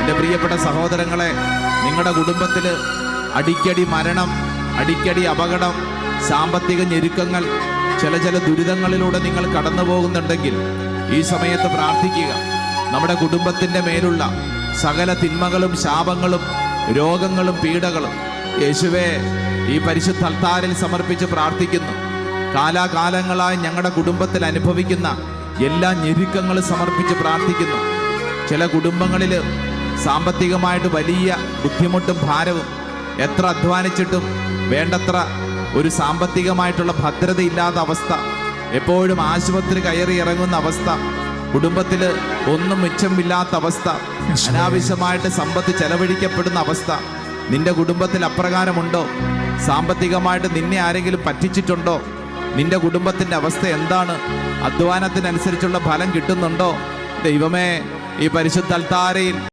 എൻ്റെ പ്രിയപ്പെട്ട സഹോദരങ്ങളെ, നിങ്ങളുടെ കുടുംബത്തിൽ അടിക്കടി മരണം, അടിക്കടി അപകടം, സാമ്പത്തിക ഞെരുക്കങ്ങൾ, ചില ദുരിതങ്ങളിലൂടെ നിങ്ങൾ കടന്നു പോകുന്നുണ്ടെങ്കിൽ ഈ സമയത്ത് പ്രാർത്ഥിക്കുക. നമ്മുടെ കുടുംബത്തിൻ്റെ മേലുള്ള സകല തിന്മകളും ശാപങ്ങളും രോഗങ്ങളും പീഡകളും യേശുവേ ഈ പരിശുദ്ധ അൽത്താരിൽ സമർപ്പിച്ച് പ്രാർത്ഥിക്കുന്നു. കാലാകാലങ്ങളായി ഞങ്ങളുടെ കുടുംബത്തിൽ അനുഭവിക്കുന്ന എല്ലാ ഞെരുക്കങ്ങളും സമർപ്പിച്ച് പ്രാർത്ഥിക്കുന്നു. ചില കുടുംബങ്ങളിൽ സാമ്പത്തികമായിട്ട് വലിയ ബുദ്ധിമുട്ടും ഭാരവും, എത്ര അധ്വാനിച്ചിട്ടും വേണ്ടത്ര ഒരു സാമ്പത്തികമായിട്ടുള്ള ഭദ്രതയില്ലാത്ത അവസ്ഥ, എപ്പോഴും ആശുപത്രി കയറി ഇറങ്ങുന്ന അവസ്ഥ, കുടുംബത്തിൽ ഒന്നും മിച്ചമില്ലാത്ത അവസ്ഥ, അനാവശ്യമായിട്ട് സമ്പത്ത് ചെലവഴിക്കപ്പെടുന്ന അവസ്ഥ. നിന്റെ കുടുംബത്തിൽ അപ്രകാരമുണ്ടോ? സാമ്പത്തികമായിട്ട് നിന്നെ ആരെങ്കിലും പറ്റിച്ചിട്ടുണ്ടോ? നിന്റെ കുടുംബത്തിൻ്റെ അവസ്ഥ എന്താണ്? അധ്വാനത്തിനനുസരിച്ചുള്ള ഫലം കിട്ടുന്നുണ്ടോ? ദൈവമേ, ഈ പരിശുദ്ധ അൽത്താരയിൽ